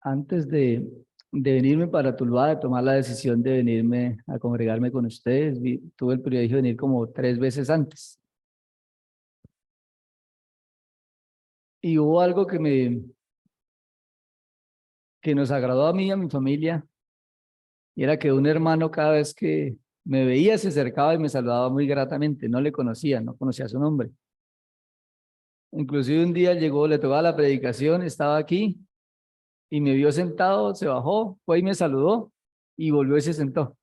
Antes de venirme para Tuluá, de tomar la decisión de venirme a congregarme con ustedes, tuve el privilegio de venir como 3 veces antes. Y hubo algo que nos agradó a mí y a mi familia, y era que un hermano cada vez que me veía se acercaba y me saludaba muy gratamente. No le conocía, no conocía su nombre. Inclusive un día llegó, le tocaba la predicación, estaba aquí y me vio sentado, se bajó, fue y me saludó y volvió y se sentó.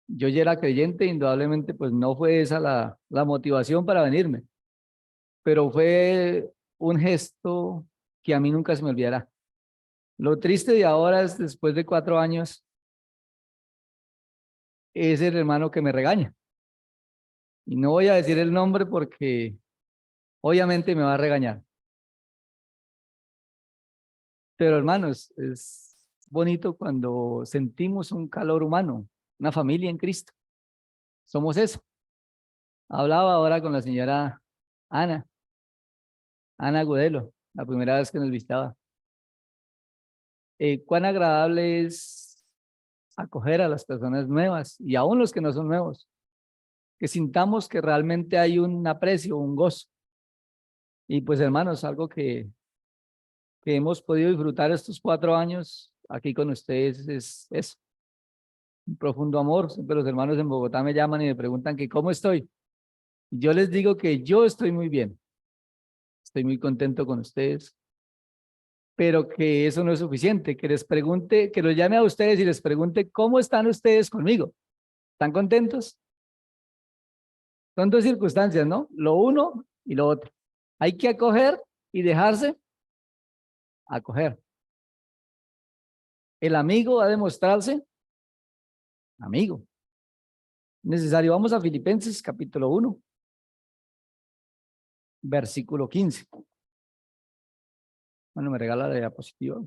Yo ya era creyente, indudablemente, pues no fue esa la motivación para venirme, pero fue un gesto que a mí nunca se me olvidará. Lo triste de ahora es, después de 4 años, es el hermano que me regaña. Y no voy a decir el nombre porque obviamente me va a regañar. Pero hermanos, es bonito cuando sentimos un calor humano, una familia en Cristo. Somos eso. Hablaba ahora con la señora Ana, Ana Gudelo, la primera vez que nos visitaba. Cuán agradable es acoger a las personas nuevas y aún los que no son nuevos, que sintamos que realmente hay un aprecio, un gozo. Y pues hermanos, algo que hemos podido disfrutar estos 4 años aquí con ustedes es eso, un profundo amor. Siempre los hermanos en Bogotá me llaman y me preguntan que cómo estoy. Y yo les digo que yo estoy muy bien, estoy muy contento con ustedes, pero que eso no es suficiente, que les pregunte, que los llame a ustedes y les pregunte cómo están ustedes conmigo. ¿Están contentos? Son dos circunstancias, ¿no? Lo uno y lo otro. Hay que acoger y dejarse acoger. El amigo ha de mostrarse amigo. Necesario. Vamos a Filipenses capítulo 1, versículo 15. Bueno, me regala la diapositiva.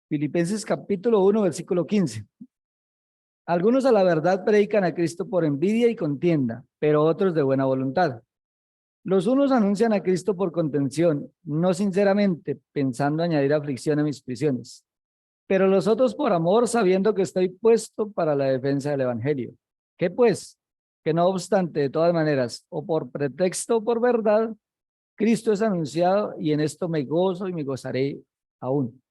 Filipenses capítulo 1, versículo 15. Algunos a la verdad predican a Cristo por envidia y contienda, pero otros de buena voluntad. Los unos anuncian a Cristo por contención, no sinceramente, pensando añadir aflicción a mis prisiones. Pero los otros por amor, sabiendo que estoy puesto para la defensa del evangelio. ¿Qué pues? Que no obstante, de todas maneras, o por pretexto o por verdad, Cristo es anunciado y en esto me gozo y me gozaré aún.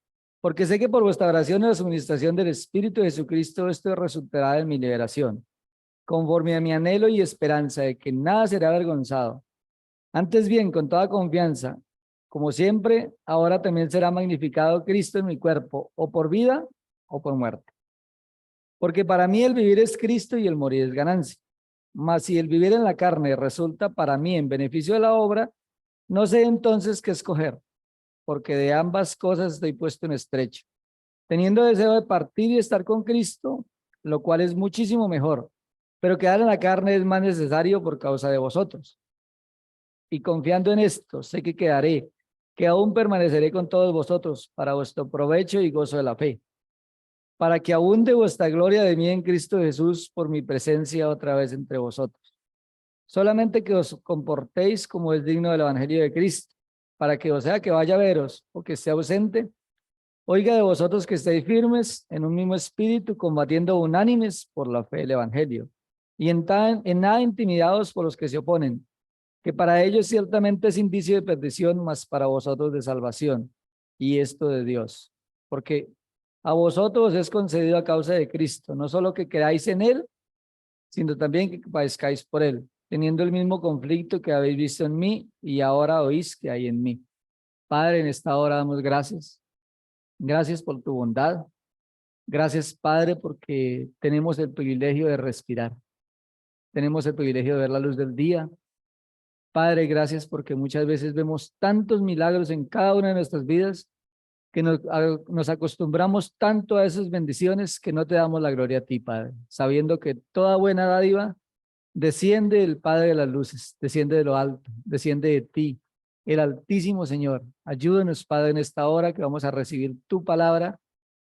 Porque sé que por vuestra oración y la suministración del Espíritu de Jesucristo esto resultará de mi liberación, conforme a mi anhelo y esperanza de que nada será avergonzado. Antes bien, con toda confianza, como siempre, ahora también será magnificado Cristo en mi cuerpo, o por vida o por muerte. Porque para mí el vivir es Cristo y el morir es ganancia. Mas si el vivir en la carne resulta para mí en beneficio de la obra, no sé entonces qué escoger, porque de ambas cosas estoy puesto en estrecho, teniendo deseo de partir y estar con Cristo, lo cual es muchísimo mejor, pero quedar en la carne es más necesario por causa de vosotros. Y confiando en esto, sé que quedaré, que aún permaneceré con todos vosotros para vuestro provecho y gozo de la fe, para que abunde vuestra gloria de mí en Cristo Jesús por mi presencia otra vez entre vosotros. Solamente que os comportéis como es digno del evangelio de Cristo, para que o sea que vaya a veros o que esté ausente, oiga de vosotros que estéis firmes en un mismo espíritu, combatiendo unánimes por la fe del evangelio, y en nada intimidados por los que se oponen, que para ellos ciertamente es indicio de perdición, mas para vosotros de salvación, y esto de Dios. Porque a vosotros es concedido a causa de Cristo, no solo que creáis en Él, sino también que padezcáis por Él, teniendo el mismo conflicto que habéis visto en mí y ahora oís que hay en mí. Padre, en esta hora damos gracias. Gracias por tu bondad. Gracias, Padre, porque tenemos el privilegio de respirar. Tenemos el privilegio de ver la luz del día. Padre, gracias porque muchas veces vemos tantos milagros en cada una de nuestras vidas que nos acostumbramos tanto a esas bendiciones que no te damos la gloria a ti, Padre, sabiendo que toda buena dádiva desciende del Padre de las luces, desciende de lo alto, desciende de ti, el Altísimo Señor. Ayúdanos, Padre, en esta hora que vamos a recibir tu palabra,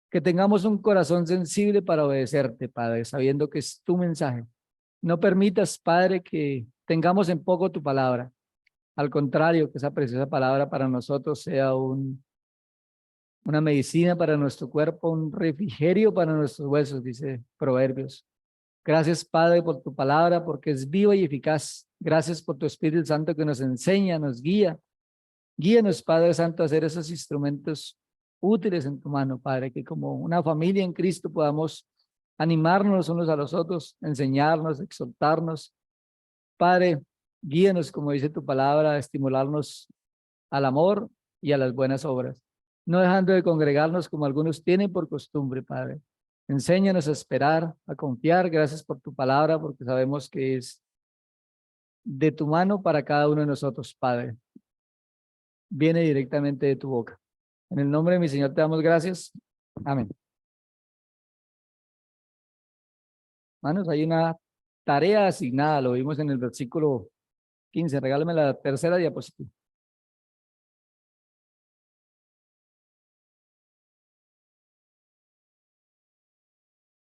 que tengamos un corazón sensible para obedecerte, Padre, sabiendo que es tu mensaje. No permitas, Padre, que tengamos en poco tu palabra. Al contrario, que esa preciosa palabra para nosotros sea una medicina para nuestro cuerpo, un refrigerio para nuestros huesos, dice Proverbios. Gracias, Padre, por tu palabra, porque es viva y eficaz. Gracias por tu Espíritu Santo que nos enseña, nos guía. Guíanos, Padre Santo, a ser esos instrumentos útiles en tu mano, Padre, que como una familia en Cristo podamos animarnos unos a los otros, enseñarnos, exhortarnos. Padre, guíanos, como dice tu palabra, a estimularnos al amor y a las buenas obras, no dejando de congregarnos como algunos tienen por costumbre, Padre. Enséñanos a esperar, a confiar. Gracias por tu palabra, porque sabemos que es de tu mano para cada uno de nosotros, Padre. Viene directamente de tu boca. En el nombre de mi Señor te damos gracias. Amén. Hermanos, hay una tarea asignada, lo vimos en el versículo 15. Regálame la tercera diapositiva.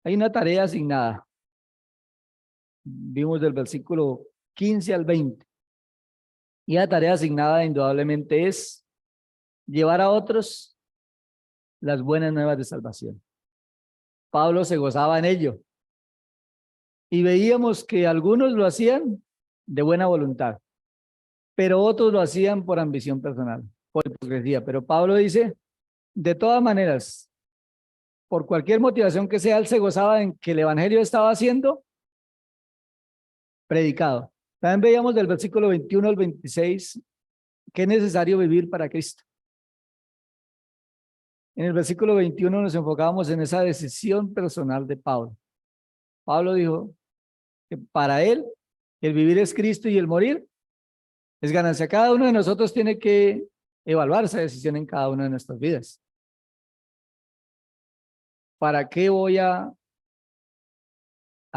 Hay una tarea asignada. Vimos del versículo 15 al 20. Y la tarea asignada indudablemente es llevar a otros las buenas nuevas de salvación. Pablo se gozaba en ello. Y veíamos que algunos lo hacían de buena voluntad, pero otros lo hacían por ambición personal, por hipocresía. Pero Pablo dice, de todas maneras, por cualquier motivación que sea, él se gozaba en que el evangelio estaba siendo predicado. También veíamos del versículo 21 al 26 que es necesario vivir para Cristo. En el versículo 21 nos enfocábamos en esa decisión personal de Pablo. Pablo dijo que para él el vivir es Cristo y el morir es ganancia. Cada uno de nosotros tiene que evaluar esa decisión en cada una de nuestras vidas. ¿Para qué voy a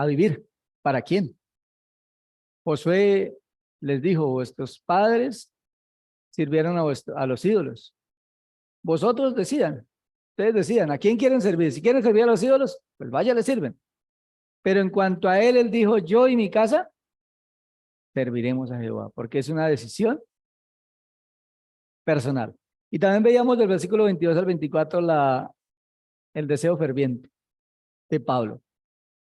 vivir? ¿Para quién? Josué les dijo, vuestros padres sirvieron a los ídolos. Vosotros decidan, ustedes decidan, ¿a quién quieren servir? Si quieren servir a los ídolos, pues vaya, le sirven. Pero en cuanto a él dijo, yo y mi casa serviremos a Jehová, porque es una decisión personal. Y también veíamos del versículo 22 al 24 el deseo ferviente de Pablo,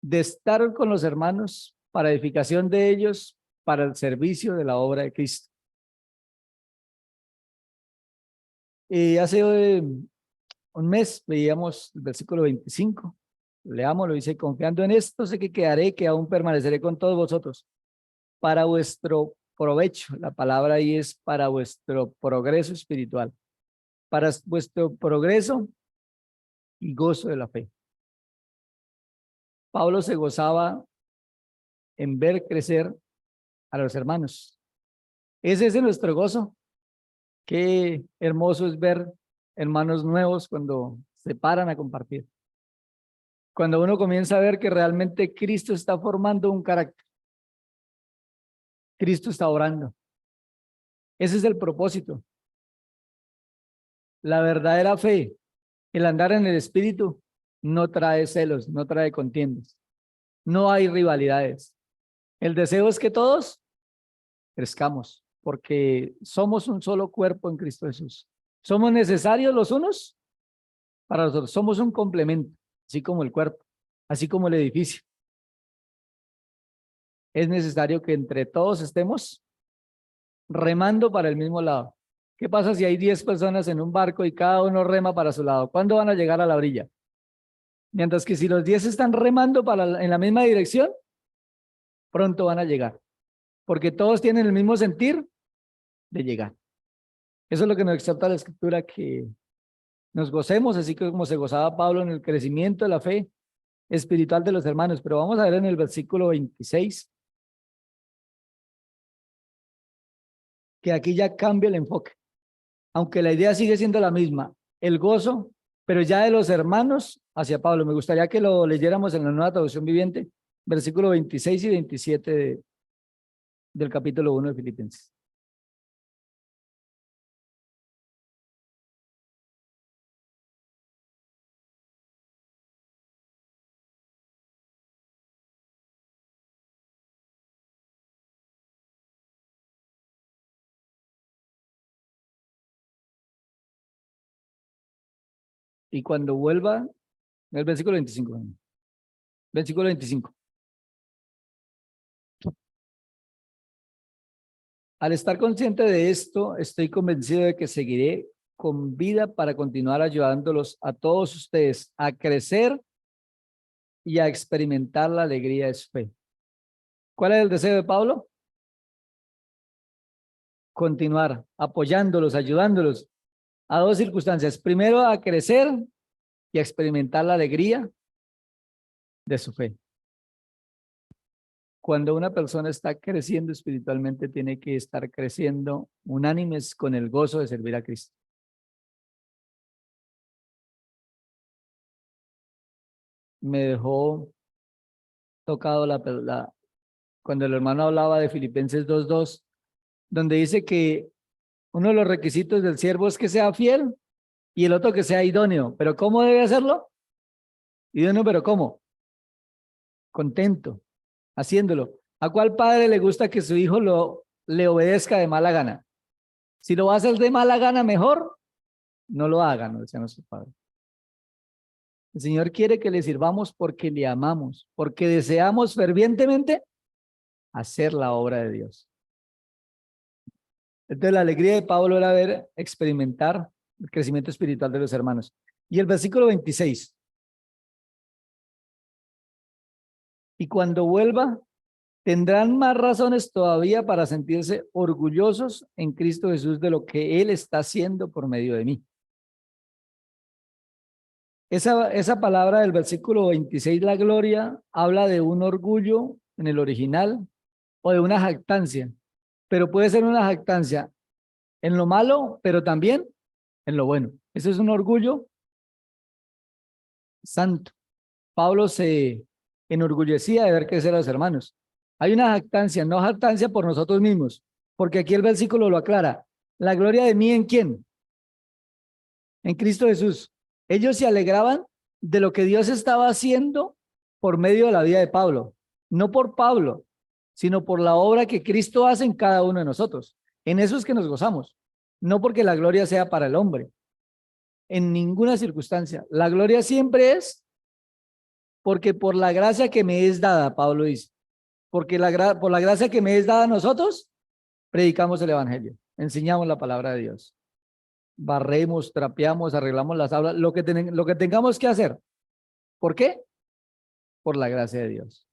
de estar con los hermanos para edificación de ellos, para el servicio de la obra de Cristo. Y hace un mes veíamos el versículo 25. Leámoslo, dice, confiando en esto sé que quedaré, que aún permaneceré con todos vosotros para vuestro provecho. La palabra ahí es para vuestro progreso espiritual, para vuestro progreso y gozo de la fe. Pablo se gozaba en ver crecer a los hermanos. Ese es nuestro gozo. Qué hermoso es ver hermanos nuevos cuando se paran a compartir. Cuando uno comienza a ver que realmente Cristo está formando un carácter. Cristo está orando. Ese es el propósito. La verdadera fe, el andar en el Espíritu, no trae celos, no trae contiendas. No hay rivalidades. El deseo es que todos crezcamos, porque somos un solo cuerpo en Cristo Jesús. Somos necesarios los unos para los otros. Somos un complemento, así como el cuerpo, así como el edificio. Es necesario que entre todos estemos remando para el mismo lado. ¿Qué pasa si hay 10 personas en un barco y cada uno rema para su lado? ¿Cuándo van a llegar a la orilla? Mientras que si los 10 están remando en la misma dirección, pronto van a llegar, porque todos tienen el mismo sentir de llegar. Eso es lo que nos exhorta la Escritura, que nos gocemos, así como se gozaba Pablo en el crecimiento de la fe espiritual de los hermanos. Pero vamos a ver en el versículo 26, que aquí ya cambia el enfoque, aunque la idea sigue siendo la misma, el gozo, pero ya de los hermanos hacia Pablo. Me gustaría que lo leyéramos en la Nueva Traducción Viviente, versículo 26 y 27 del capítulo 1 de Filipenses. Y cuando vuelva, el versículo 25. Versículo 25. Al estar consciente de esto, estoy convencido de que seguiré con vida para continuar ayudándolos a todos ustedes a crecer y a experimentar la alegría de su fe. ¿Cuál es el deseo de Pablo? Continuar apoyándolos, ayudándolos a dos circunstancias. Primero, a crecer y a experimentar la alegría de su fe. Cuando una persona está creciendo espiritualmente, tiene que estar creciendo unánimes con el gozo de servir a Cristo. Me dejó tocado cuando el hermano hablaba de Filipenses 2:2, donde dice que uno de los requisitos del siervo es que sea fiel y el otro que sea idóneo. ¿Pero cómo debe hacerlo? Idóneo, ¿pero cómo? Contento, haciéndolo. ¿A cuál padre le gusta que su hijo le obedezca de mala gana? Si lo va a hacer de mala gana, mejor no lo hagan, decía nuestro padre. El Señor quiere que le sirvamos porque le amamos, porque deseamos fervientemente hacer la obra de Dios. Entonces, la alegría de Pablo era experimentar el crecimiento espiritual de los hermanos. Y el versículo 26. Y cuando vuelva, tendrán más razones todavía para sentirse orgullosos en Cristo Jesús de lo que Él está haciendo por medio de mí. Esa palabra del versículo 26, la gloria, habla de un orgullo en el original o de una jactancia, pero puede ser una jactancia en lo malo, pero también en lo bueno. Eso es un orgullo santo. Pablo se enorgullecía de ver crecer a los hermanos. Hay una jactancia, no jactancia por nosotros mismos, porque aquí el versículo lo aclara. ¿La gloria de mí en quién? En Cristo Jesús. Ellos se alegraban de lo que Dios estaba haciendo por medio de la vida de Pablo. No por Pablo, sino por la obra que Cristo hace en cada uno de nosotros. En eso es que nos gozamos. No porque la gloria sea para el hombre. En ninguna circunstancia. La gloria siempre es porque por la gracia que me es dada, Pablo dice, porque por la gracia que me es dada a nosotros, predicamos el evangelio, enseñamos la palabra de Dios, barremos, trapeamos, arreglamos las aulas, lo que tengamos que hacer. ¿Por qué? Por la gracia de Dios,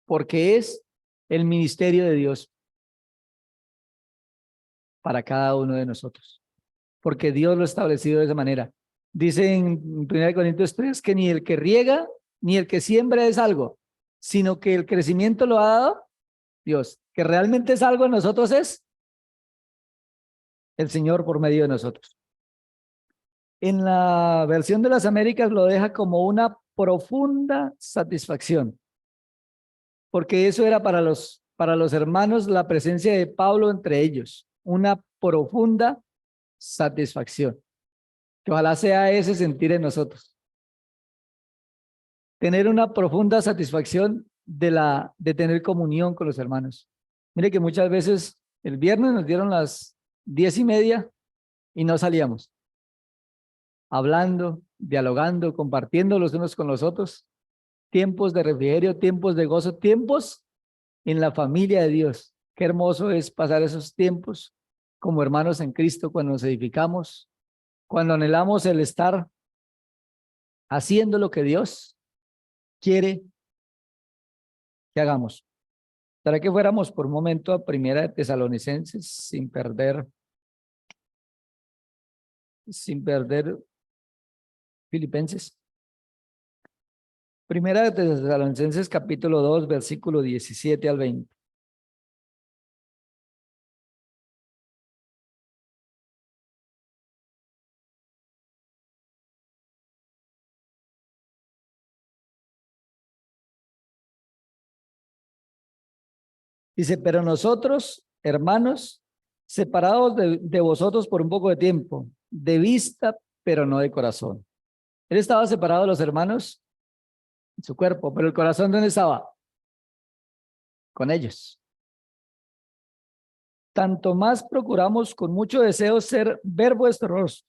porque es el ministerio de Dios para cada uno de nosotros, porque Dios lo ha establecido de esa manera. Dice en 1 Corintios 3 que ni el que riega ni el que siembra es algo, sino que el crecimiento lo ha dado Dios. Que realmente es algo en nosotros es el Señor por medio de nosotros. En la versión de las Américas lo deja como una profunda satisfacción, porque eso era para los hermanos la presencia de Pablo entre ellos, una profunda satisfacción, que ojalá sea ese sentir en nosotros. Tener una profunda satisfacción de tener comunión con los hermanos. Mire que muchas veces el viernes nos dieron las 10:30 y no salíamos. Hablando, dialogando, compartiendo los unos con los otros. Tiempos de refrigerio, tiempos de gozo, tiempos en la familia de Dios. Qué hermoso es pasar esos tiempos como hermanos en Cristo cuando nos edificamos, cuando anhelamos el estar haciendo lo que Dios quiere que hagamos. ¿Para que fuéramos por un momento a Primera de Tesalonicenses sin perder Filipenses? Primera de Tesalonicenses capítulo 2, versículo 17 al 20. Dice, pero nosotros, hermanos, separados de vosotros por un poco de tiempo, de vista, pero no de corazón. Él estaba separado de los hermanos en su cuerpo, pero el corazón, ¿dónde estaba? Con ellos. Tanto más procuramos con mucho deseo ver vuestro rostro,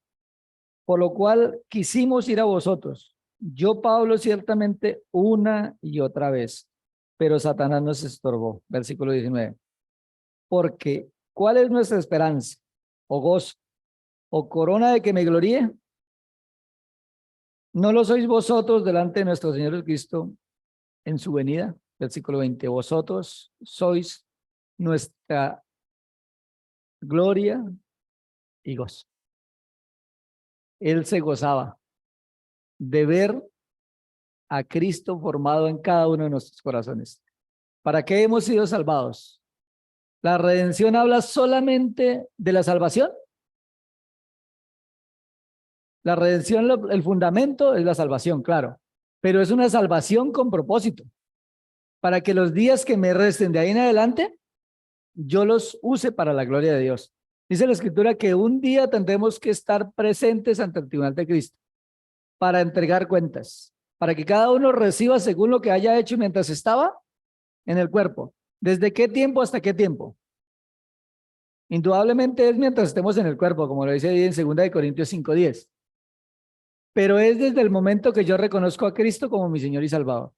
por lo cual quisimos ir a vosotros. Yo, Pablo, ciertamente una y otra vez, pero Satanás nos estorbó. Versículo 19. Porque, ¿cuál es nuestra esperanza? ¿O gozo? ¿O corona de que me gloríe? ¿No lo sois vosotros delante de nuestro Señor Jesucristo en su venida? Versículo 20. Vosotros sois nuestra gloria y gozo. Él se gozaba de ver a Cristo formado en cada uno de nuestros corazones. ¿Para qué hemos sido salvados? ¿La redención habla solamente de la salvación? La redención, el fundamento es la salvación, claro, pero es una salvación con propósito, para que los días que me resten de ahí en adelante, yo los use para la gloria de Dios. Dice la Escritura que un día tendremos que estar presentes ante el tribunal de Cristo para entregar cuentas, para que cada uno reciba según lo que haya hecho mientras estaba en el cuerpo. ¿Desde qué tiempo hasta qué tiempo? Indudablemente es mientras estemos en el cuerpo, como lo dice ahí en 2 Corintios 5:10. Pero es desde el momento que yo reconozco a Cristo como mi Señor y Salvador.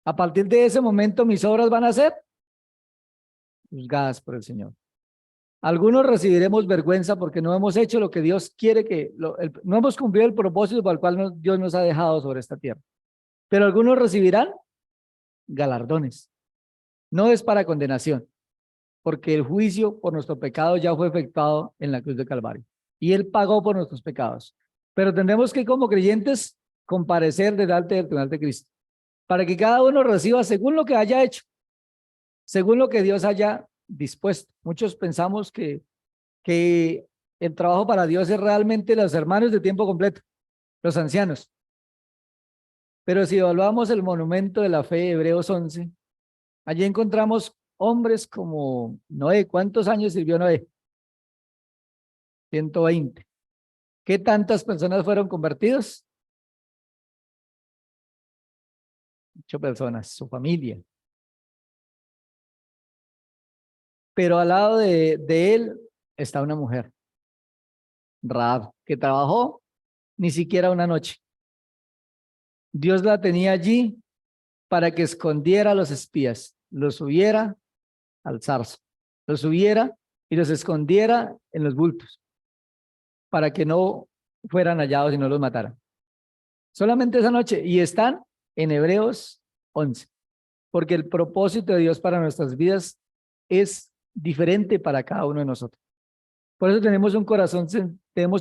A partir de ese momento mis obras van a ser juzgadas por el Señor. Algunos recibiremos vergüenza porque no hemos hecho lo que Dios quiere no hemos cumplido el propósito para el cual Dios nos ha dejado sobre esta tierra. Pero algunos recibirán galardones. No es para condenación, porque el juicio por nuestro pecado ya fue efectuado en la cruz de Calvario. Y Él pagó por nuestros pecados. Pero tendremos que, como creyentes, comparecer delante del tribunal de Cristo, para que cada uno reciba según lo que haya hecho, según lo que Dios haya dispuesto. Muchos pensamos que el trabajo para Dios es realmente los hermanos de tiempo completo, los ancianos. Pero si evaluamos el monumento de la fe, Hebreos 11, allí encontramos hombres como Noé. ¿Cuántos años sirvió Noé? 120. ¿Qué tantas personas fueron convertidos? 8 personas, su familia. Pero al lado de él está una mujer, Rahab, que trabajó ni siquiera una noche. Dios la tenía allí para que escondiera a los espías, los subiera al zarzo, los subiera y los escondiera en los bultos, para que no fueran hallados y no los mataran. Solamente esa noche, y están en Hebreos 11, porque el propósito de Dios para nuestras vidas es diferente para cada uno de nosotros. Por eso debemos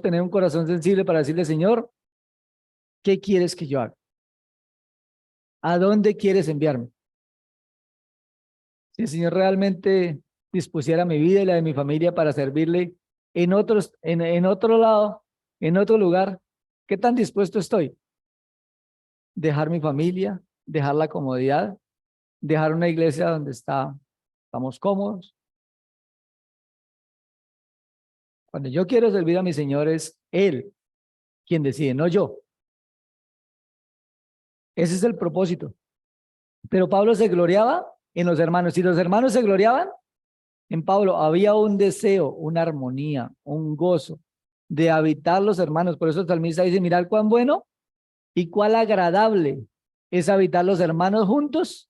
tener un corazón sensible para decirle, Señor, ¿qué quieres que yo haga? ¿A dónde quieres enviarme? Si el Señor realmente dispusiera mi vida y la de mi familia para servirle en otro lado, en otro lugar, ¿qué tan dispuesto estoy? Dejar mi familia, dejar la comodidad, dejar una iglesia donde estamos cómodos. Cuando yo quiero servir a mi Señor es Él quien decide, no yo. Ese es el propósito. Pero Pablo se gloriaba en los hermanos. Si los hermanos se gloriaban en Pablo, había un deseo, una armonía, un gozo de habitar los hermanos. Por eso el salmista dice, mirad cuán bueno y cuán agradable es habitar los hermanos juntos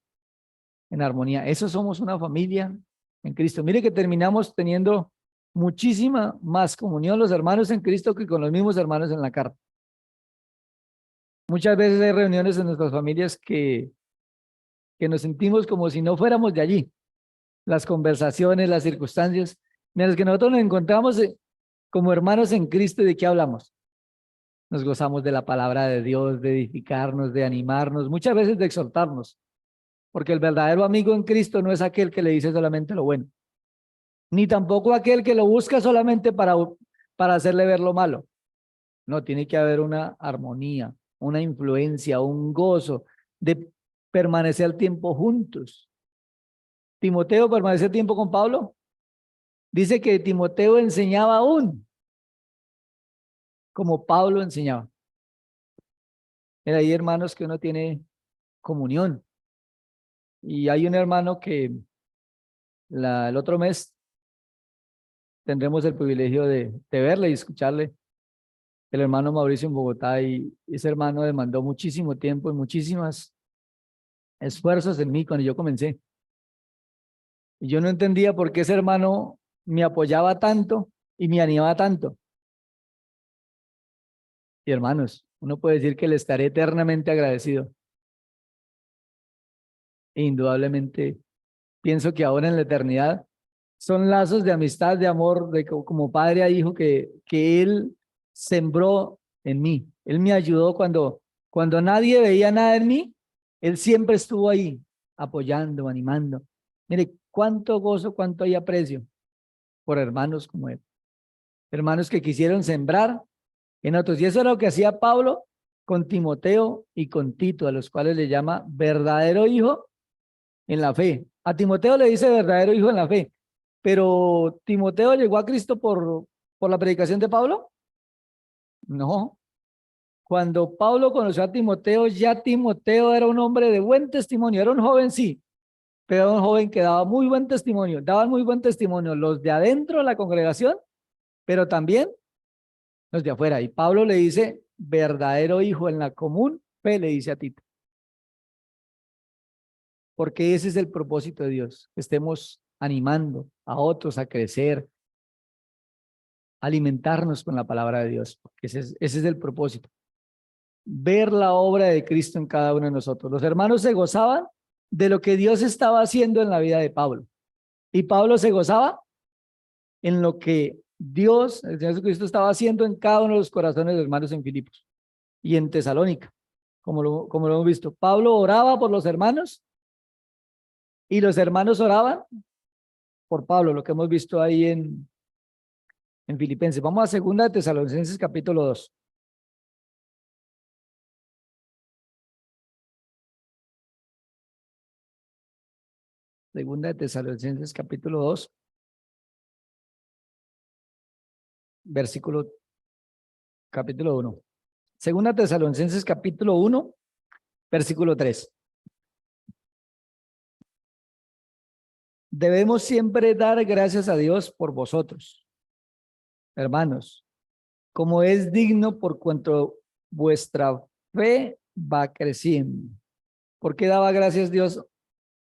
en armonía. Eso somos una familia en Cristo. Mire que terminamos teniendo muchísima más comunión los hermanos en Cristo que con los mismos hermanos en la carta. Muchas veces hay reuniones en nuestras familias que nos sentimos como si no fuéramos de allí. Las conversaciones, las circunstancias, en las que nosotros nos encontramos como hermanos en Cristo. ¿Y de qué hablamos? Nos gozamos de la palabra de Dios, de edificarnos, de animarnos, muchas veces de exhortarnos, porque el verdadero amigo en Cristo no es aquel que le dice solamente lo bueno, ni tampoco aquel que lo busca solamente para hacerle ver lo malo. No, tiene que haber una armonía, una influencia, un gozo de permanecer tiempo juntos. Timoteo permaneció tiempo con Pablo. Dice que Timoteo enseñaba aún como Pablo enseñaba. Era ahí, hermanos, que uno tiene comunión. Y hay un hermano que el otro mes tendremos el privilegio de verle y escucharle. el hermano Mauricio en Bogotá, y ese hermano demandó muchísimo tiempo y muchísimos esfuerzos en mí cuando yo comencé. Y yo no entendía por qué ese hermano me apoyaba tanto y me animaba tanto. Y hermanos, uno puede decir que le estaré eternamente agradecido. E indudablemente pienso que ahora en la eternidad son lazos de amistad, de amor, de como padre a hijo que él sembró en mí. Él me ayudó cuando nadie veía nada en mí, él siempre estuvo ahí apoyando, animando. Mire, cuánto gozo, cuánto hay aprecio por hermanos como él. Hermanos que quisieron sembrar en otros. Y eso era lo que hacía Pablo con Timoteo y con Tito, a los cuales le llama verdadero hijo en la fe. A Timoteo le dice verdadero hijo en la fe, pero ¿Timoteo llegó a Cristo por la predicación de Pablo? No. Cuando Pablo conoció a Timoteo, ya Timoteo era un hombre de buen testimonio, era un joven, sí, pero era un joven que daba muy buen testimonio, daban muy buen testimonio los de adentro de la congregación, pero también los de afuera. Y Pablo le dice verdadero hijo en la común fe, le dice a Tito, porque ese es el propósito de Dios, que estemos animando a otros a crecer, alimentarnos con la palabra de Dios, porque ese es el propósito. Ver la obra de Cristo en cada uno de nosotros. Los hermanos se gozaban de lo que Dios estaba haciendo en la vida de Pablo. Y Pablo se gozaba en lo que Dios, el Señor Jesucristo, estaba haciendo en cada uno de los corazones de los hermanos en Filipos y en Tesalónica, como lo hemos visto. Pablo oraba por los hermanos y los hermanos oraban por Pablo, lo que hemos visto ahí en Filipenses. Vamos a segunda de Tesalonicenses capítulo 2. Segunda de Tesalonicenses capítulo 2, versículo, capítulo 1. Segunda Tesalonicenses capítulo 1, versículo 3. Debemos siempre dar gracias a Dios por vosotros, hermanos, como es digno por cuanto vuestra fe va creciendo. ¿Por qué daba gracias Dios?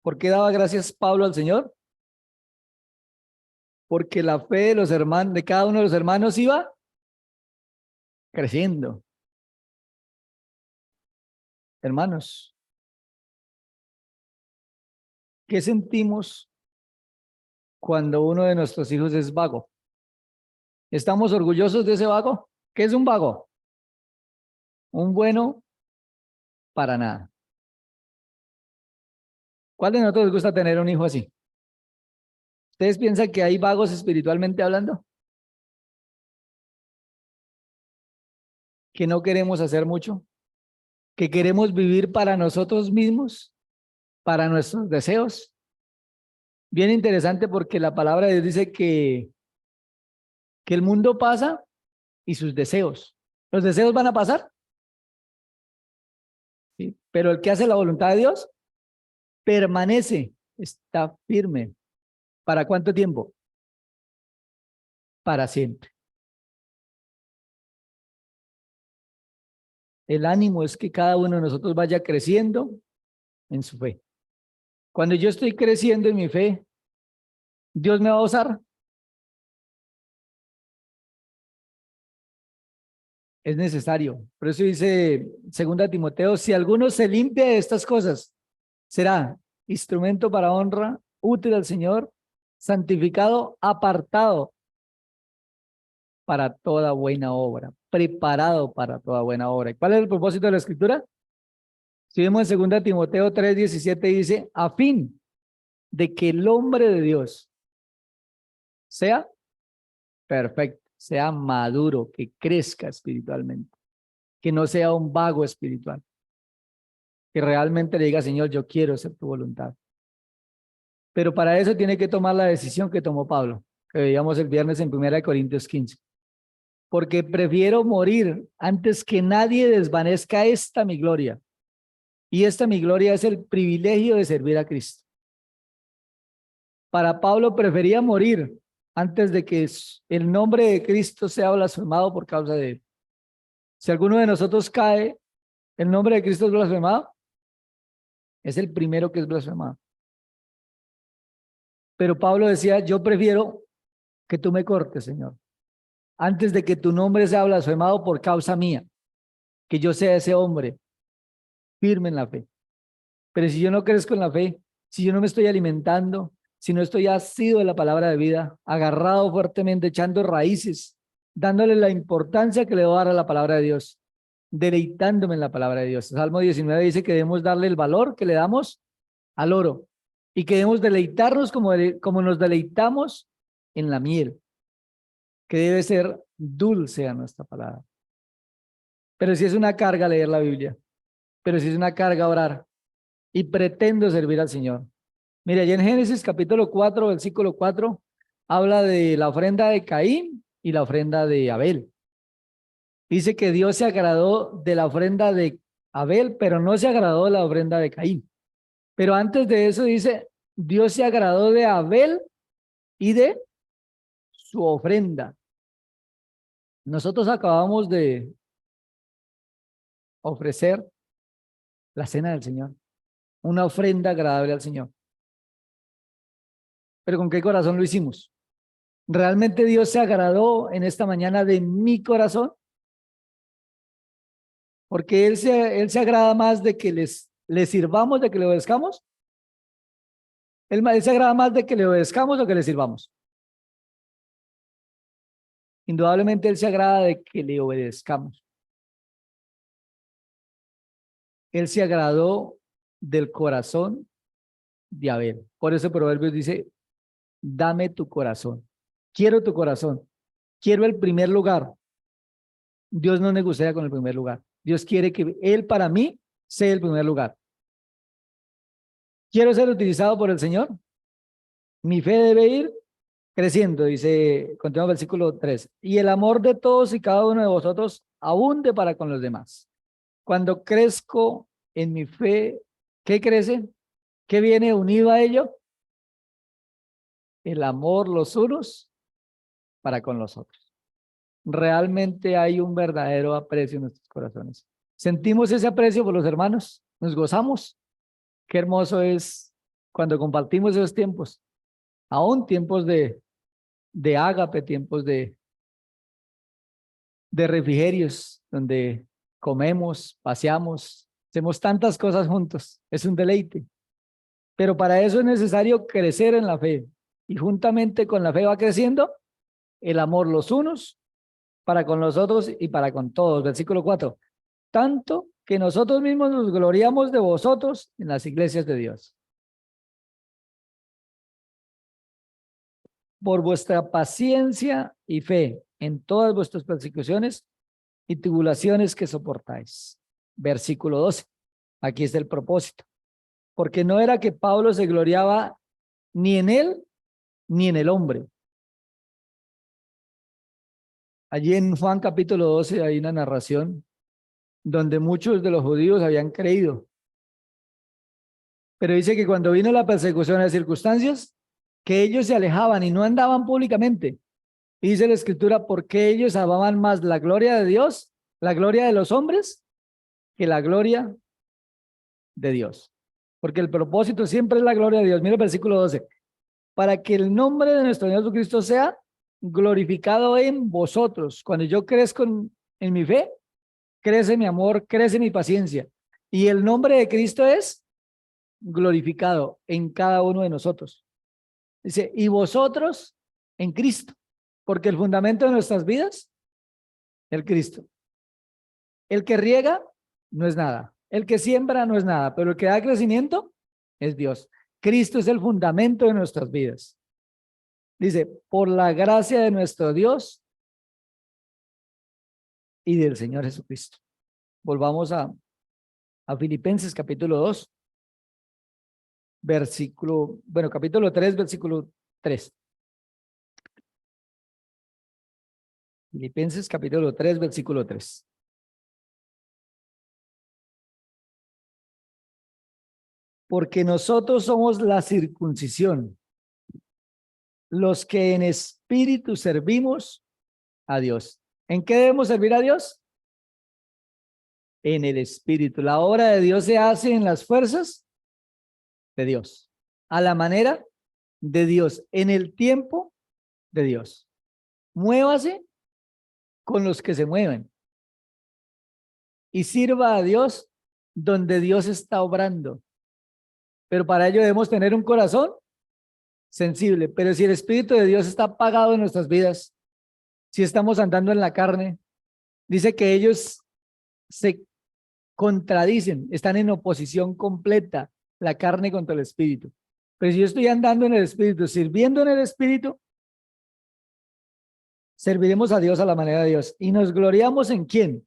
¿Por qué daba gracias Pablo al Señor? Porque la fe de los hermanos, de cada uno de los hermanos iba creciendo. Hermanos, ¿qué sentimos cuando uno de nuestros hijos es vago? ¿Estamos orgullosos de ese vago? ¿Qué es un vago? Un bueno para nada. ¿Cuál de nosotros les gusta tener un hijo así? ¿Ustedes piensan que hay vagos espiritualmente hablando? ¿Que no queremos hacer mucho? ¿Que queremos vivir para nosotros mismos? ¿Para nuestros deseos? Bien interesante porque la palabra de Dios dice que el mundo pasa y sus deseos. ¿Los deseos van a pasar? Sí. Pero el que hace la voluntad de Dios permanece, está firme. ¿Para cuánto tiempo? Para siempre. El ánimo es que cada uno de nosotros vaya creciendo en su fe. Cuando yo estoy creciendo en mi fe, Dios me va a usar. Es necesario. Por eso dice segunda Timoteo, si alguno se limpia de estas cosas, será instrumento para honra, útil al Señor, santificado, apartado para toda buena obra, preparado para toda buena obra. ¿Y cuál es el propósito de la escritura? Si vemos en segunda Timoteo 3:17 dice, a fin de que el hombre de Dios sea perfecto, sea maduro, que crezca espiritualmente, que no sea un vago espiritual, que realmente le diga, Señor, yo quiero hacer tu voluntad. Pero para eso tiene que tomar la decisión que tomó Pablo, que veíamos el viernes en 1 Corintios 15. Porque prefiero morir antes que nadie desvanezca esta mi gloria. Y esta mi gloria es el privilegio de servir a Cristo. Para Pablo prefería morir antes de que el nombre de Cristo sea blasfemado por causa de él. Si alguno de nosotros cae, ¿el nombre de Cristo es blasfemado? Es el primero que es blasfemado. Pero Pablo decía, yo prefiero que tú me cortes, Señor, antes de que tu nombre sea blasfemado por causa mía, que yo sea ese hombre firme en la fe. Pero si yo no crezco en la fe, si yo no me estoy alimentando, si no estoy asido de la palabra de vida, agarrado fuertemente, echando raíces, dándole la importancia que le voy a dar a la palabra de Dios, deleitándome en la palabra de Dios. Salmo 19 dice que debemos darle el valor que le damos al oro y que debemos deleitarnos como nos deleitamos en la miel, que debe ser dulce a nuestra palabra. Pero si es una carga leer la Biblia, pero si es una carga orar y pretendo servir al Señor. Mira, allá en Génesis capítulo 4, versículo 4, habla de la ofrenda de Caín y la ofrenda de Abel. Dice que Dios se agradó de la ofrenda de Abel, pero no se agradó de la ofrenda de Caín. Pero antes de eso dice, Dios se agradó de Abel y de su ofrenda. Nosotros acabamos de ofrecer la cena del Señor, una ofrenda agradable al Señor. Pero ¿con qué corazón lo hicimos? ¿Realmente Dios se agradó en esta mañana de mi corazón? Porque Él se agrada más de que le sirvamos, de que le obedezcamos. Él se agrada más de que le obedezcamos o que le sirvamos. Indudablemente Él se agrada de que le obedezcamos. Él se agradó del corazón de Abel. Por eso Proverbios dice, dame tu corazón. Quiero tu corazón. Quiero el primer lugar. Dios no negocia con el primer lugar. Dios quiere que Él para mí sea el primer lugar. Quiero ser utilizado por el Señor. Mi fe debe ir creciendo, dice, continúa el versículo 3. Y el amor de todos y cada uno de vosotros abunde para con los demás. Cuando crezco en mi fe, ¿qué crece? ¿Qué viene unido a ello? El amor los unos para con los otros. Realmente hay un verdadero aprecio en nuestros corazones. Sentimos ese aprecio por los hermanos, nos gozamos. Qué hermoso es cuando compartimos esos tiempos, aún tiempos de ágape, tiempos de refrigerios, donde comemos, paseamos, hacemos tantas cosas juntos. Es un deleite. Pero para eso es necesario crecer en la fe. Y juntamente con la fe va creciendo el amor los unos para con los otros y para con todos. Versículo 4. Tanto que nosotros mismos nos gloriamos de vosotros en las iglesias de Dios. Por vuestra paciencia y fe en todas vuestras persecuciones y tribulaciones que soportáis. Versículo 12. Aquí está el propósito. Porque no era que Pablo se gloriaba ni en él ni en el hombre. Allí en Juan capítulo 12 hay una narración donde muchos de los judíos habían creído. Pero dice que cuando vino la persecución, las circunstancias, que ellos se alejaban y no andaban públicamente. Y dice la escritura, porque ellos amaban más la gloria de Dios, la gloria de los hombres, que la gloria de Dios. Porque el propósito siempre es la gloria de Dios. Mira el versículo 12. Para que el nombre de nuestro Señor Jesucristo sea glorificado en vosotros. Cuando yo crezco en mi fe, crece mi amor, crece mi paciencia. Y el nombre de Cristo es glorificado en cada uno de nosotros. Dice, y vosotros en Cristo, porque el fundamento de nuestras vidas, el Cristo. El que riega no es nada, el que siembra no es nada, pero el que da crecimiento es Dios. Cristo es el fundamento de nuestras vidas. Dice, por la gracia de nuestro Dios y del Señor Jesucristo. Volvamos a Filipenses capítulo 2. Capítulo 3, versículo 3. Filipenses capítulo 3, versículo 3. Porque nosotros somos la circuncisión, los que en espíritu servimos a Dios. ¿En qué debemos servir a Dios? en el Espíritu. La obra de Dios se hace en las fuerzas de Dios, a la manera de Dios, en el tiempo de Dios. Muévase con los que se mueven y sirva a Dios donde Dios está obrando. Pero para ello debemos tener un corazón sensible. Pero si el Espíritu de Dios está apagado en nuestras vidas, si estamos andando en la carne, dice que ellos se contradicen, están en oposición completa, la carne contra el Espíritu. Pero si yo estoy andando en el Espíritu, sirviendo en el Espíritu, serviremos a Dios a la manera de Dios. ¿Y nos gloriamos en quién?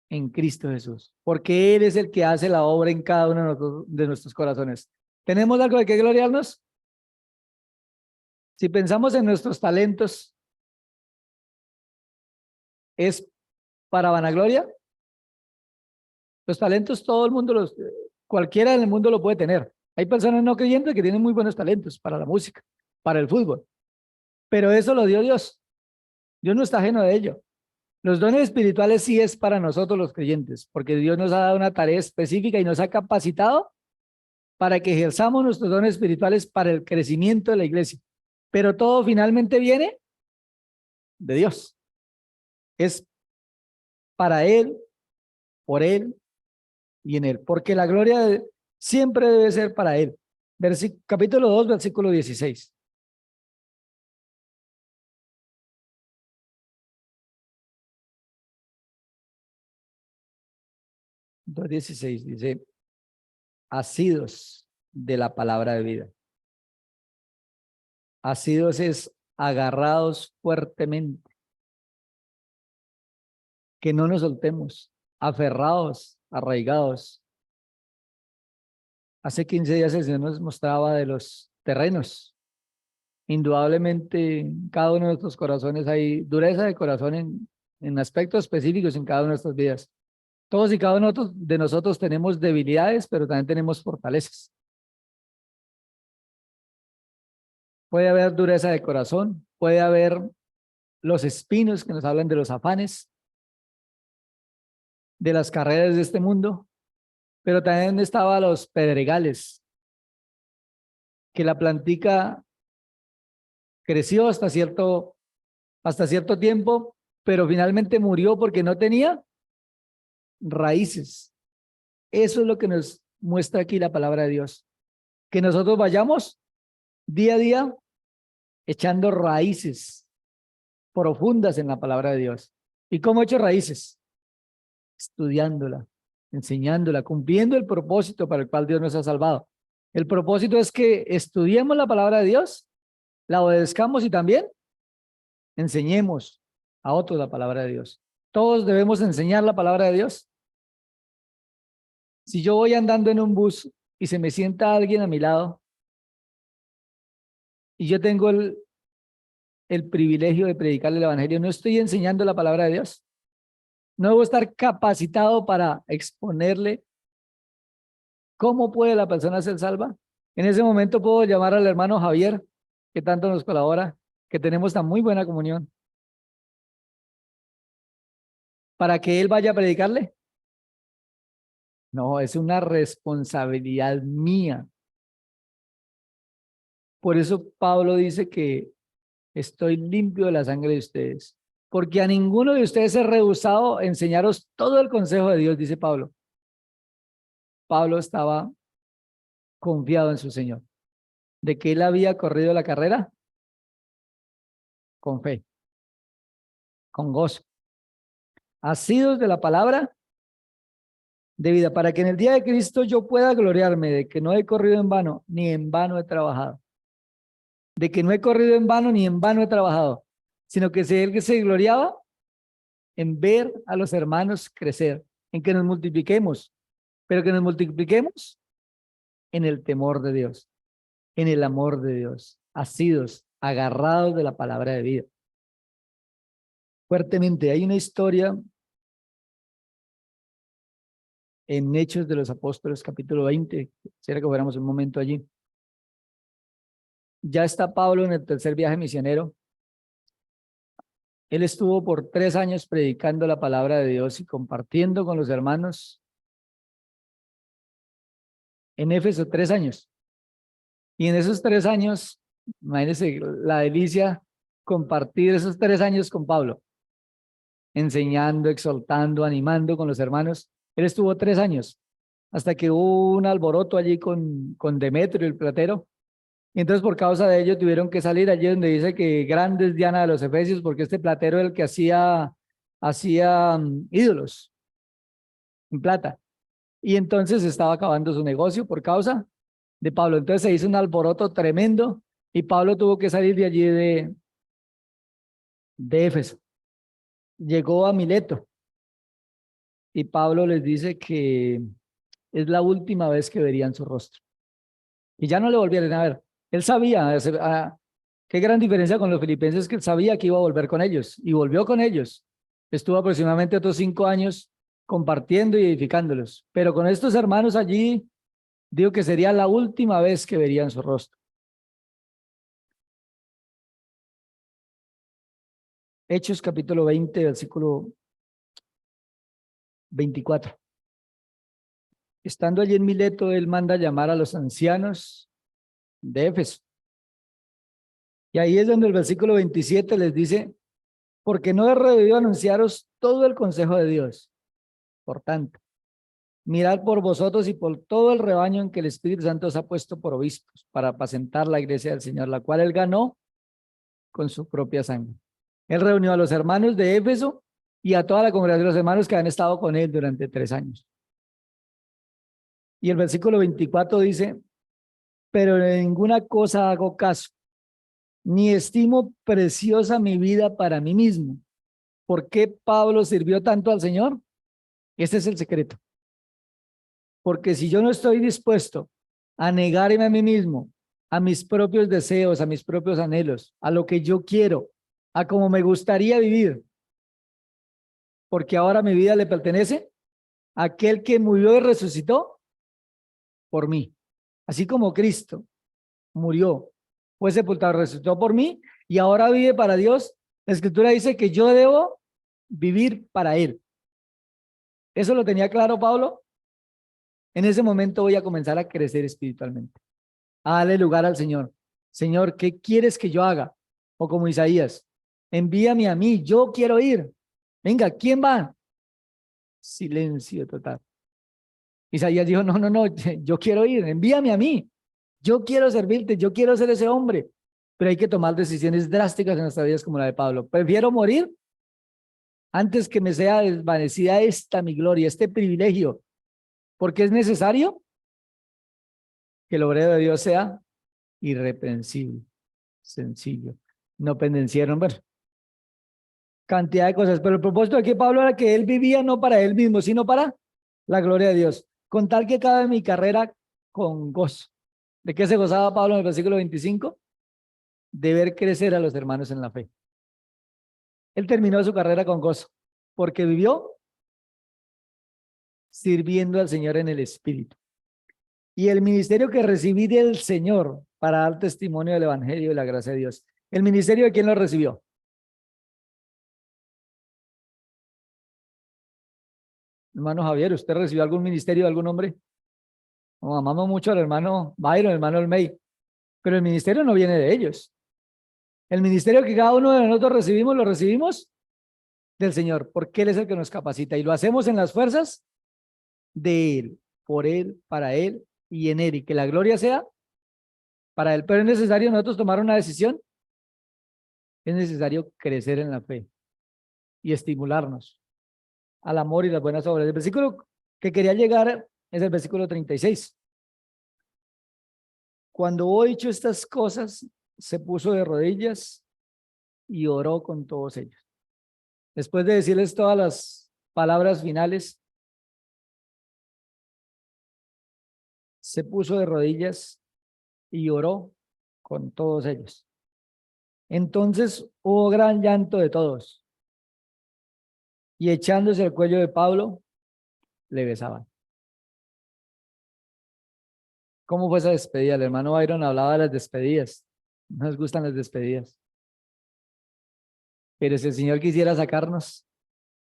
En Cristo Jesús, porque Él es el que hace la obra en cada uno de nuestros corazones. ¿Tenemos algo de qué gloriarnos? Si pensamos en nuestros talentos, ¿es para vanagloria? Los talentos todo el mundo cualquiera en el mundo lo puede tener. Hay personas no creyentes que tienen muy buenos talentos para la música, para el fútbol, pero eso lo dio Dios. Dios no está ajeno de ello. Los dones espirituales sí es para nosotros los creyentes, porque Dios nos ha dado una tarea específica y nos ha capacitado para que ejerzamos nuestros dones espirituales para el crecimiento de la iglesia. Pero todo finalmente viene de Dios. Es para Él, por Él y en Él, porque la gloria siempre debe ser para Él. Capítulo 2, versículo 16. 2:16 dice, asidos de la palabra de vida. Asidos es agarrados fuertemente, que no nos soltemos, aferrados, arraigados. Hace 15 días el Señor nos mostraba de los terrenos. Indudablemente en cada uno de nuestros corazones hay dureza de corazón en aspectos específicos en cada una de nuestras vidas. Todos y cada uno de nosotros tenemos debilidades, pero también tenemos fortalezas. Puede haber dureza de corazón, puede haber los espinos que nos hablan de los afanes, de las carreras de este mundo, pero también estaban los pedregales, que la plantica creció hasta cierto tiempo, pero finalmente murió porque no tenía raíces. Eso es lo que nos muestra aquí la palabra de Dios, que nosotros vayamos día a día echando raíces profundas en la palabra de Dios. ¿Y cómo he hecho raíces? Estudiándola, enseñándola, cumpliendo el propósito para el cual Dios nos ha salvado. El propósito es que estudiemos la palabra de Dios, la obedezcamos y también enseñemos a otros la palabra de Dios. Todos debemos enseñar la palabra de Dios. Si yo voy andando en un bus y se me sienta alguien a mi lado y yo tengo el privilegio de predicarle el evangelio, no estoy enseñando la palabra de Dios. No debo estar capacitado para exponerle cómo puede la persona ser salva. En ese momento puedo llamar al hermano Javier, que tanto nos colabora, que tenemos tan muy buena comunión, para que él vaya a predicarle. No, es una responsabilidad mía. Por eso Pablo dice que estoy limpio de la sangre de ustedes, porque a ninguno de ustedes he rehusado enseñaros todo el consejo de Dios, dice Pablo. Pablo estaba confiado en su Señor, de que él había corrido la carrera con fe, con gozo, asidos de la palabra de vida, para que en el día de Cristo yo pueda gloriarme de que no he corrido en vano, ni en vano he trabajado. De que no he corrido en vano, ni en vano he trabajado, sino que él que se gloriaba en ver a los hermanos crecer, en que nos multipliquemos, pero que nos multipliquemos en el temor de Dios, en el amor de Dios, asidos, agarrados de la palabra de vida. Fuertemente, hay una historia en Hechos de los Apóstoles, capítulo 20. Quisiera que fuéramos un momento allí. Ya está Pablo en el tercer viaje misionero. Él estuvo por 3 años predicando la palabra de Dios y compartiendo con los hermanos en Éfeso, 3 años. Y en esos 3 años, imagínense la delicia compartir esos 3 años con Pablo, enseñando, exhortando, animando con los hermanos. Él estuvo 3 años, hasta que hubo un alboroto allí con Demetrio, el platero. Y entonces por causa de ello tuvieron que salir allí donde dice que grande es Diana de los Efesios, porque este platero era el que hacía ídolos en plata. Y entonces estaba acabando su negocio por causa de Pablo. Entonces se hizo un alboroto tremendo y Pablo tuvo que salir de allí de Éfeso. Llegó a Mileto y Pablo les dice que es la última vez que verían su rostro. Y ya no le volvieron a ver. Él sabía, qué gran diferencia con los filipenses, que él sabía que iba a volver con ellos y volvió con ellos. Estuvo aproximadamente otros 5 años compartiendo y edificándolos. Pero con estos hermanos allí, digo que sería la última vez que verían su rostro. Hechos capítulo 20, versículo 24. Estando allí en Mileto, él manda llamar a los ancianos de Éfeso. Y ahí es donde el versículo 27 les dice, porque no he debido anunciaros todo el consejo de Dios. Por tanto, mirad por vosotros y por todo el rebaño en que el Espíritu Santo os ha puesto por obispos, para apacentar la iglesia del Señor, la cual él ganó con su propia sangre. Él reunió a los hermanos de Éfeso y a toda la congregación de los hermanos que han estado con él durante 3 años. Y el versículo 24 dice, pero en ninguna cosa hago caso, ni estimo preciosa mi vida para mí mismo. ¿Por qué Pablo sirvió tanto al Señor? Este es el secreto. Porque si yo no estoy dispuesto a negarme a mí mismo, a mis propios deseos, a mis propios anhelos, a lo que yo quiero, a cómo me gustaría vivir, porque ahora mi vida le pertenece a aquel que murió y resucitó por mí. Así como Cristo murió, fue sepultado, resucitó por mí y ahora vive para Dios. La Escritura dice que yo debo vivir para Él. ¿Eso lo tenía claro Pablo? En ese momento voy a comenzar a crecer espiritualmente, a darle lugar al Señor. Señor, ¿qué quieres que yo haga? O como Isaías, envíame a mí, yo quiero ir. Venga, ¿quién va? Silencio total. Isaías dijo, no, no, no, yo quiero ir, envíame a mí. Yo quiero servirte, yo quiero ser ese hombre. Pero hay que tomar decisiones drásticas en nuestras vidas como la de Pablo. Prefiero morir antes que me sea desvanecida esta mi gloria, este privilegio, porque es necesario que el obrero de Dios sea irreprensible, sencillo, no pendenciero, bueno, cantidad de cosas. Pero el propósito de aquí Pablo era que él vivía no para él mismo, sino para la gloria de Dios. Con tal que acabe mi carrera con gozo. ¿De qué se gozaba Pablo en el versículo 25? De ver crecer a los hermanos en la fe. Él terminó su carrera con gozo, porque vivió sirviendo al Señor en el Espíritu. Y el ministerio que recibí del Señor para dar testimonio del Evangelio y la gracia de Dios. ¿El ministerio de quién lo recibió? Hermano Javier, ¿usted recibió algún ministerio de algún hombre? No, amamos mucho al hermano Byron, hermano Olmey, pero el ministerio no viene de ellos. El ministerio que cada uno de nosotros recibimos, lo recibimos del Señor, porque Él es el que nos capacita y lo hacemos en las fuerzas de Él, por Él, para Él y en Él, y que la gloria sea para Él. Pero es necesario nosotros tomar una decisión, es necesario crecer en la fe y estimularnos al amor y las buenas obras. El versículo que quería llegar es el versículo 36. Cuando hubo dicho estas cosas, se puso de rodillas y oró con todos ellos. Después de decirles todas las palabras finales, se puso de rodillas y oró con todos ellos. Entonces hubo gran llanto de todos y echándose al cuello de Pablo, le besaban. ¿Cómo fue esa despedida? El hermano Byron hablaba de las despedidas. No les gustan las despedidas. Pero si el Señor quisiera sacarnos,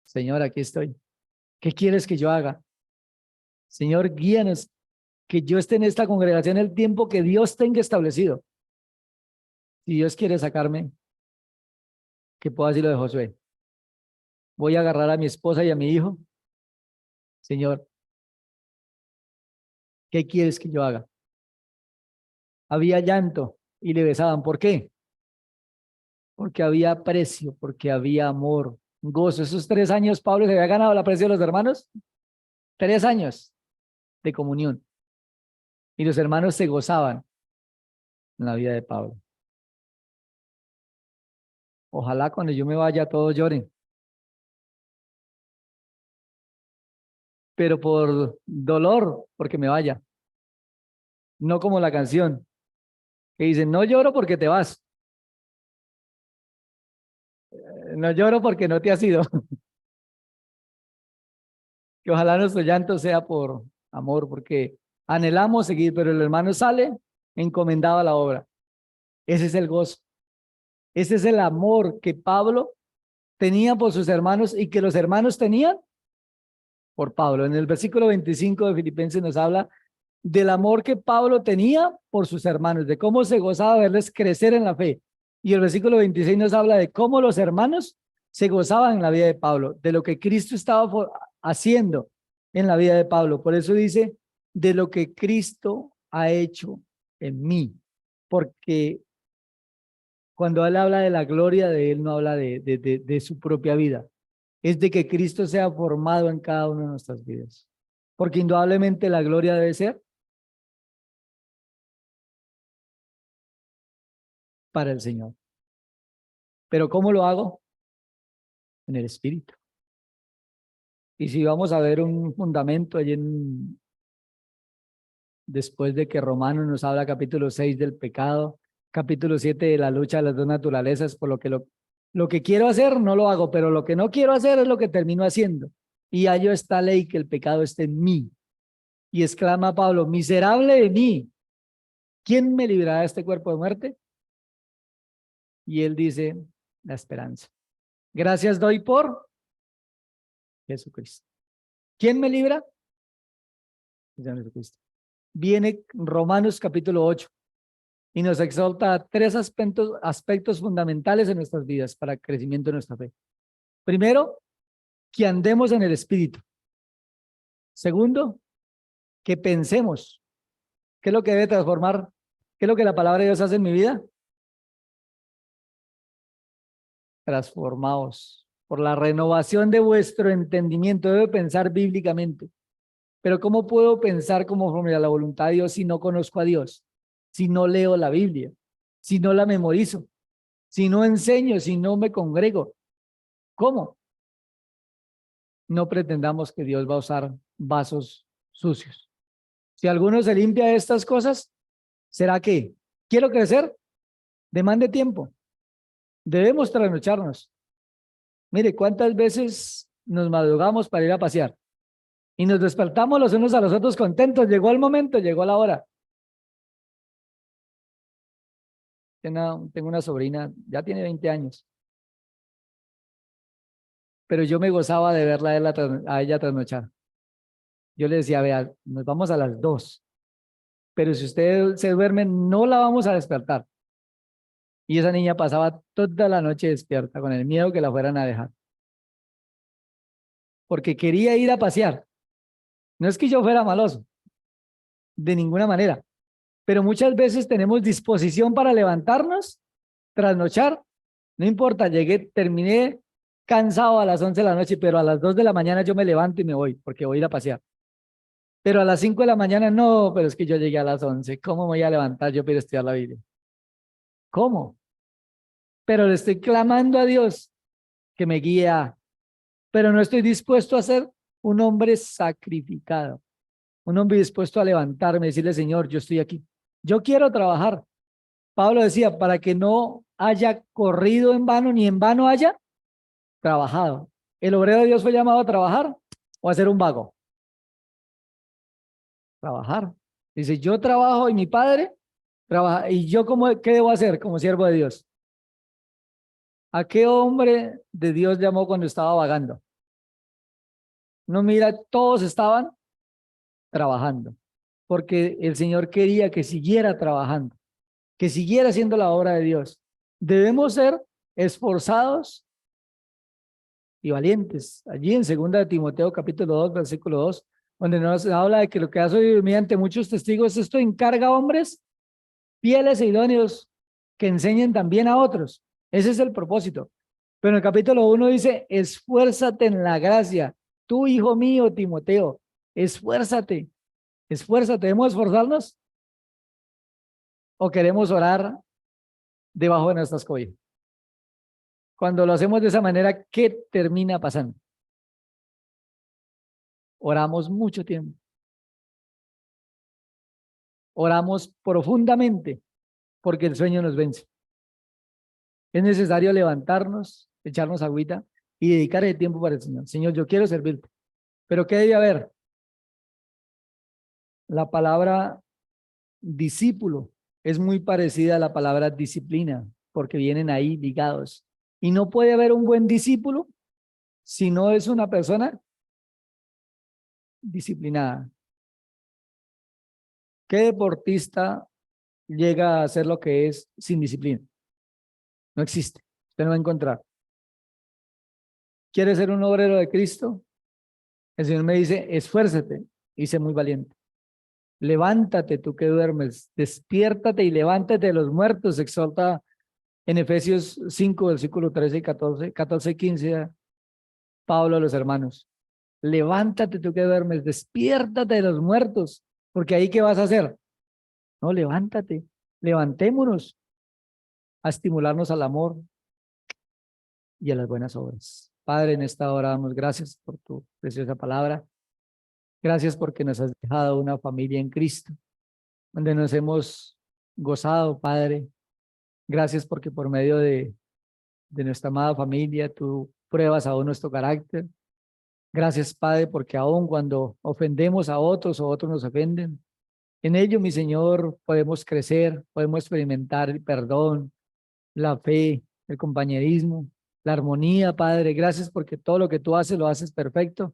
Señor, aquí estoy. ¿Qué quieres que yo haga? Señor, guíanos, que yo esté en esta congregación el tiempo que Dios tenga establecido. Si Dios quiere sacarme, que puedo decir lo de Josué. Voy a agarrar a mi esposa y a mi hijo. Señor, ¿qué quieres que yo haga? Había llanto y le besaban. ¿Por qué? Porque había aprecio, porque había amor, gozo. Esos 3 años Pablo se había ganado el aprecio de los hermanos. 3 años de comunión. Y los hermanos se gozaban en la vida de Pablo. Ojalá cuando yo me vaya todos lloren. Pero por dolor, porque me vaya. No como la canción, que dice, no lloro porque te vas. No lloro porque no te has ido. Que ojalá nuestro llanto sea por amor, porque anhelamos seguir, pero el hermano sale encomendado a la obra. Ese es el gozo. Ese es el amor que Pablo tenía por sus hermanos y que los hermanos tenían por Pablo. En el versículo 25 de Filipenses nos habla del amor que Pablo tenía por sus hermanos, de cómo se gozaba de verles crecer en la fe. Y el versículo 26 nos habla de cómo los hermanos se gozaban en la vida de Pablo, de lo que Cristo estaba haciendo en la vida de Pablo. Por eso dice, de lo que Cristo ha hecho en mí. Porque cuando él habla de la gloria de él, no habla de su propia vida. Es de que Cristo sea formado en cada una de nuestras vidas. Porque indudablemente la gloria debe ser para el Señor. Pero ¿cómo lo hago? En el Espíritu. Y si vamos a ver un fundamento allí después de que Romanos nos habla capítulo 6 del pecado, capítulo 7 de la lucha de las dos naturalezas, por lo que quiero hacer no lo hago, pero lo que no quiero hacer es lo que termino haciendo. Y hallo esta ley que el pecado esté en mí. Y exclama Pablo, miserable de mí, ¿quién me librará de este cuerpo de muerte? Y él dice, la esperanza. Gracias doy por Jesucristo. ¿Quién me libra? Jesucristo. Viene Romanos capítulo 8 y nos exalta a 3 aspectos fundamentales en nuestras vidas para el crecimiento de nuestra fe. Primero, que andemos en el Espíritu. Segundo, que pensemos. ¿Qué es lo que debe transformar? ¿Qué es lo que la palabra de Dios hace en mi vida? Transformaos por la renovación de vuestro entendimiento. Debe pensar bíblicamente. Pero ¿cómo puedo pensar conforme a la voluntad de Dios si no conozco a Dios? Si no leo la Biblia, si no la memorizo, si no enseño, si no me congrego. ¿Cómo? No pretendamos que Dios va a usar vasos sucios. Si alguno se limpia de estas cosas, ¿será que quiero crecer? Demande tiempo. Debemos trasnocharnos. Mire, ¿cuántas veces nos madrugamos para ir a pasear? Y nos despertamos los unos a los otros contentos. Llegó el momento, llegó la hora. Tengo una sobrina, ya tiene 20 años. Pero yo me gozaba de verla a ella trasnochar. Yo le decía, vea, nos vamos a las 2, pero si usted se duerme, no la vamos a despertar. Y esa niña pasaba toda la noche despierta con el miedo que la fueran a dejar. Porque quería ir a pasear. No es que yo fuera maloso, de ninguna manera. Pero muchas veces tenemos disposición para levantarnos, trasnochar. No importa, terminé cansado a las 11 de la noche, pero a las 2 de la mañana yo me levanto y me voy, porque voy a ir a pasear. Pero a las 5 de la mañana no, pero es que yo llegué a las 11. ¿Cómo me voy a levantar yo para estudiar la Biblia? ¿Cómo? Pero le estoy clamando a Dios que me guíe pero no estoy dispuesto a ser un hombre sacrificado, un hombre dispuesto a levantarme y decirle, Señor, yo estoy aquí. Yo quiero trabajar. Pablo decía, para que no haya corrido en vano, ni en vano haya trabajado. ¿El obrero de Dios fue llamado a trabajar o a ser un vago? Trabajar. Dice, yo trabajo y mi padre trabaja. ¿Y yo qué debo hacer como siervo de Dios? ¿A qué hombre de Dios llamó cuando estaba vagando? No, mira, todos estaban trabajando, porque el Señor quería que siguiera trabajando, que siguiera haciendo la obra de Dios. Debemos ser esforzados y valientes. Allí en 2 Timoteo capítulo 2, versículo 2, donde nos habla de que lo que hace mediante muchos testigos, esto encarga a hombres fieles e idóneos que enseñen también a otros. Ese es el propósito. Pero en el capítulo 1 dice, esfuérzate en la gracia. Tú, hijo mío, Timoteo, esfuérzate, esfuérzate. ¿Debemos esforzarnos o queremos orar debajo de nuestras cobijas? Cuando lo hacemos de esa manera, ¿qué termina pasando? Oramos mucho tiempo. Oramos profundamente porque el sueño nos vence. Es necesario levantarnos, echarnos agüita y dedicar el tiempo para el Señor. Señor, yo quiero servirte. ¿Pero qué debe haber? La palabra discípulo es muy parecida a la palabra disciplina, porque vienen ahí ligados. Y no puede haber un buen discípulo si no es una persona disciplinada. ¿Qué deportista llega a ser lo que es sin disciplina? No existe. Usted no va a encontrar. ¿Quiere ser un obrero de Cristo? El Señor me dice, esfuérzate y sé muy valiente. Levántate tú que duermes, despiértate y levántate de los muertos, exhorta en Efesios 5, versículo 13 y 14 y 15, Pablo a los hermanos. Levántate tú que duermes, despiértate de los muertos, porque ahí ¿qué vas a hacer? No, levántate, levantémonos a estimularnos al amor y a las buenas obras. Padre, en esta hora damos gracias por tu preciosa palabra. Gracias porque nos has dejado una familia en Cristo, donde nos hemos gozado, Padre. Gracias porque por medio de nuestra amada familia tú pruebas aún nuestro carácter. Gracias, Padre, porque aun cuando ofendemos a otros o otros nos ofenden, en ello, mi Señor, podemos crecer, podemos experimentar el perdón, la fe, el compañerismo, la armonía, Padre. Gracias porque todo lo que tú haces lo haces perfecto.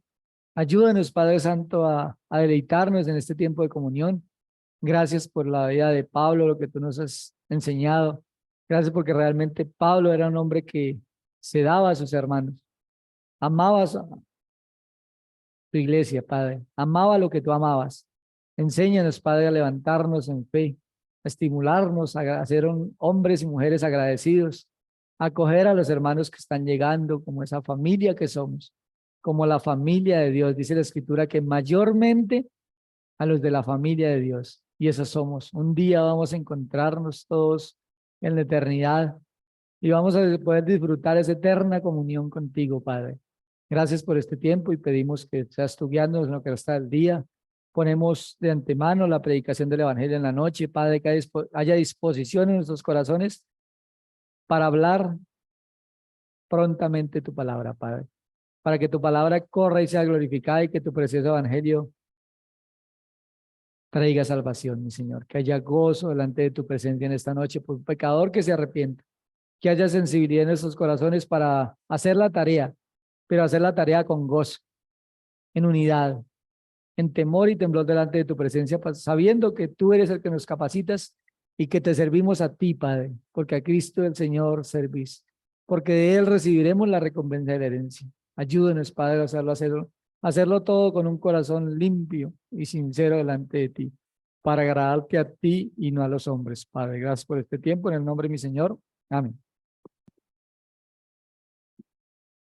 Ayúdanos, Padre Santo, a deleitarnos en este tiempo de comunión. Gracias por la vida de Pablo, lo que tú nos has enseñado. Gracias porque realmente Pablo era un hombre que se daba a sus hermanos. Amaba a tu iglesia, Padre. Amaba lo que tú amabas. Enséñanos, Padre, a levantarnos en fe, a estimularnos a ser hombres y mujeres agradecidos, a acoger a los hermanos que están llegando como esa familia que somos, como la familia de Dios. Dice la Escritura que mayormente a los de la familia de Dios. Y esos somos. Un día vamos a encontrarnos todos en la eternidad y vamos a poder disfrutar esa eterna comunión contigo, Padre. Gracias por este tiempo y pedimos que seas tú guiándonos en lo que resta del día. Ponemos de antemano la predicación del Evangelio en la noche, Padre, que haya disposición en nuestros corazones para hablar prontamente tu palabra, Padre, para que tu palabra corra y sea glorificada y que tu precioso Evangelio traiga salvación, mi Señor, que haya gozo delante de tu presencia en esta noche por un pecador que se arrepienta, que haya sensibilidad en nuestros corazones para hacer la tarea, pero hacer la tarea con gozo, en unidad, en temor y temblor delante de tu presencia, sabiendo que tú eres el que nos capacitas y que te servimos a ti, Padre, porque a Cristo el Señor servís, porque de Él recibiremos la recompensa de la herencia. Ayúdenos, Padre, a hacerlo todo con un corazón limpio y sincero delante de ti, para agradarte a ti y no a los hombres, Padre. Gracias por este tiempo, en el nombre de mi Señor. Amén.